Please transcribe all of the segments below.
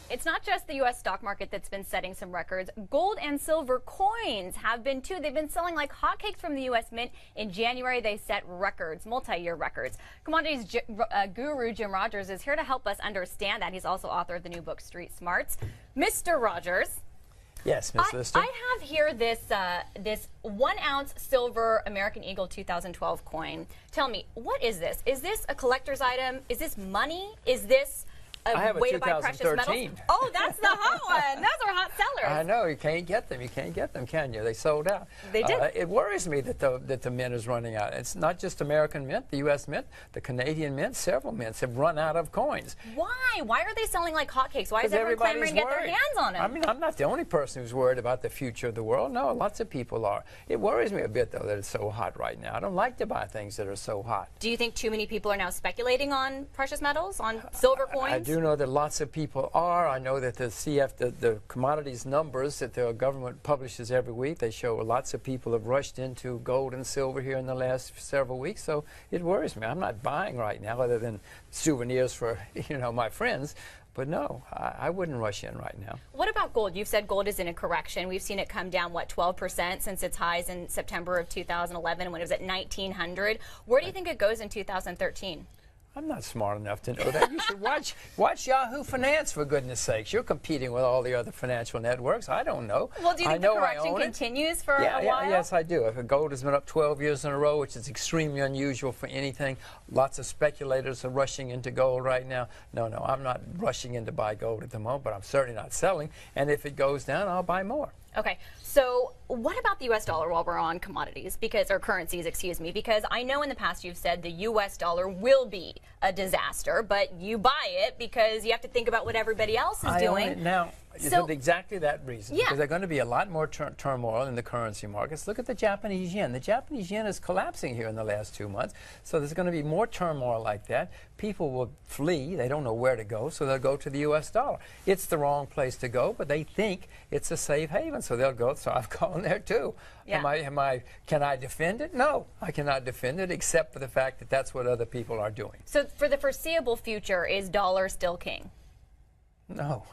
it's not just the U.S. stock market that's been setting some records. Gold and silver coins have been too. They've been selling like hotcakes from the U.S. Mint. In January, they set records, multi-year recorts. Commodities guru Jim Rogers is here to help us understand that. He's also author of the new book, Street Smarts. Mr. Rogers. Yes, Ms. Lister. I have here this this 1 ounce silver American Eagle 2012 coin. Tell me, what is this? Is this a collector's item? Is this money? Is this a way to buy precious metals? Oh, that's the hot one. Those are hot sellers. I know. You can't get them. You can't get them, can you? They sold out. They did. It worries me that the mint is running out. It's not just American Mint, the U.S. Mint, the Canadian Mint. Several mints have run out of coins. Why? Why are they selling like hotcakes? Why is everyone clamoring to get their hands on them? I mean, I'm not the only person who's worried about the future of the world. No, lots of people are. It worries me a bit, though, that it's so hot right now. I don't like to buy things that are so hot. Do you think too many people are now speculating on precious metals, on silver coins? I do know that lots of people are. I know that the commodities numbers that the government publishes every week, they show lots of people have rushed into gold and silver here in the last several weeks. So it worries me. I'm not buying right now other than souvenirs for, my friends. But no, I wouldn't rush in right now. What about gold? You've said gold is in a correction. We've seen it come down, what, 12% since its highs in September of 2011 when it was at 1,900. Where do you think it goes in 2013? I'm not smart enough to know that. You should watch Yahoo Finance, for goodness sakes. You're competing with all the other financial networks. I don't know. Well, do you think the correction continues for a while? Yes, I do. If gold has been up 12 years in a row, which is extremely unusual for anything, lots of speculators are rushing into gold right now. No, I'm not rushing in to buy gold at the moment, but I'm certainly not selling. And if it goes down, I'll buy more. Okay, so what about the U.S. dollar while we're on commodities, or currencies, excuse me, because I know in the past you've said the U.S. dollar will be a disaster, but you buy it because you have to think about what everybody else is doing. Now, for exactly that reason, because there's going to be a lot more turmoil in the currency markets. Look at the Japanese yen. The Japanese yen is collapsing here in the last 2 months, so there's going to be more turmoil like that. People will flee. They don't know where to go, so they'll go to the U.S. dollar. It's the wrong place to go, but they think it's a safe haven, so they'll go. So I've gone there too. Yeah. Can I defend it? No, I cannot defend it, except for the fact that that's what other people are doing. So for the foreseeable future, is dollar still king? No,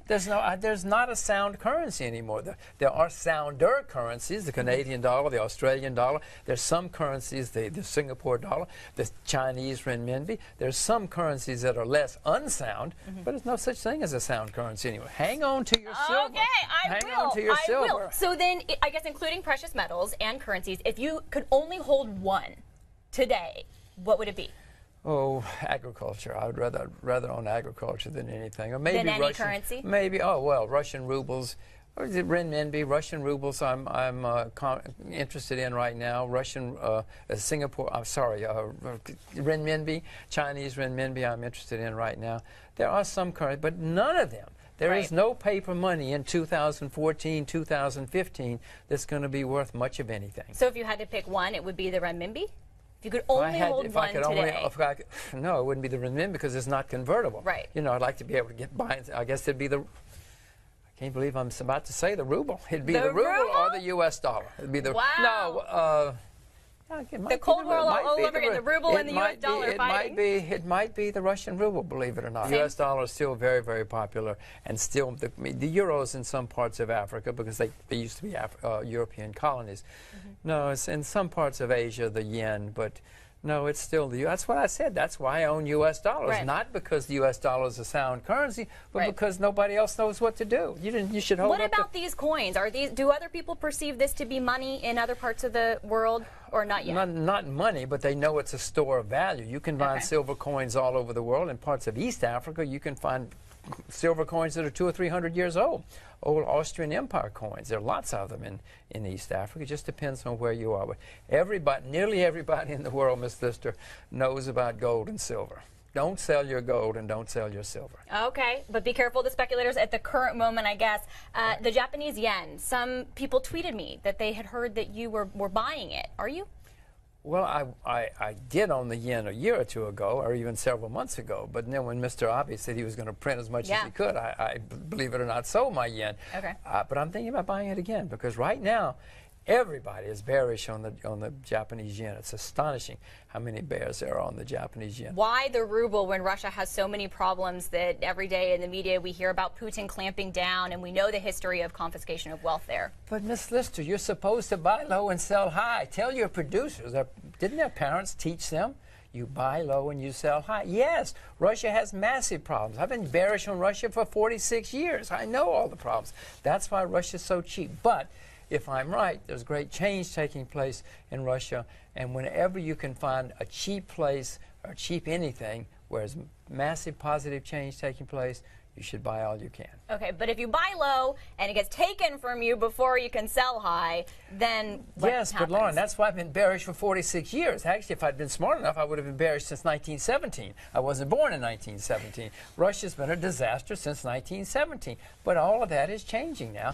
there's not a sound currency anymore. There are sounder currencies, the Canadian dollar, the Australian dollar. There's some currencies, the Singapore dollar, the Chinese renminbi. There's some currencies that are less unsound, but there's no such thing as a sound currency anymore. Hang on to your silver. Okay, I will. So then, I guess including precious metals and currencies, if you could only hold one today, what would it be? Oh, agriculture. I would rather own agriculture than anything, or maybe than any currency. Maybe Russian rubles, or is it renminbi? Russian rubles. I'm interested in right now. Russian Singapore. I'm sorry, renminbi, Chinese renminbi. I'm interested in right now. There are some currencies, but none of them. There is no paper money in 2014, 2015 that's going to be worth much of anything. So if you had to pick one, it would be the renminbi? If you could only hold one today. No, it wouldn't be the renminbi because it's not convertible. Right. I'd like to be able to get by. I guess it'd be I can't believe I'm about to say the ruble. It'd be the ruble or the U.S. dollar. It'd be the. Wow. No. The Cold War all over again, the ruble and the U.S. dollar fighting. It might be the Russian ruble, believe it or not. The U.S. dollar is still very, very popular, and still the euro is in some parts of Africa because they used to be European colonies. No, it's in some parts of Asia, the yen, but no, it's still the that's what I said. That's why I own U.S. dollars, not because the U.S. dollar is a sound currency, but because nobody else knows what to do. You should hold. What about these coins? Do other people perceive this to be money in other parts of the world, or not yet? Not money, but they know it's a store of value. You can find silver coins all over the world. In parts of East Africa, you can find silver coins that are 200 or 300 years old. Old Austrian Empire coins. There are lots of them in East Africa. It just depends on where you are. But nearly everybody in the world, Ms. Lister, knows about gold and silver. Don't sell your gold and don't sell your silver. Okay, but be careful of the speculators at the current moment, I guess. The Japanese yen, some people tweeted me that they had heard that you were buying it. Are you? Well, I did own the yen a year or two ago, or even several months ago. But then when Mr. Abe said he was going to print as much as he could, I, believe it or not, sold my yen. Okay. But I'm thinking about buying it again because right now, Everybody is bearish on the Japanese yen. It's astonishing how many bears there are on the Japanese yen. Why the ruble when Russia has so many problems that every day in the media we hear about Putin clamping down, and we know the history of confiscation of wealth there? But Miss Lister, you're supposed to buy low and sell high. Tell your producers. Didn't their parents teach them? You buy low and you sell high. Yes, Russia has massive problems. I've been bearish on Russia for 46 years. I know all the problems. That's why Russia's so cheap. But if I'm right, there's great change taking place in Russia, and whenever you can find a cheap place or cheap anything where there's massive positive change taking place, you should buy all you can. Okay, but if you buy low and it gets taken from you before you can sell high, then what Yes, happens? but Lauren, that's why I've been bearish for 46 years. Actually, if I'd been smart enough, I would have been bearish since 1917. I wasn't born in 1917. Russia's been a disaster since 1917. But all of that is changing now.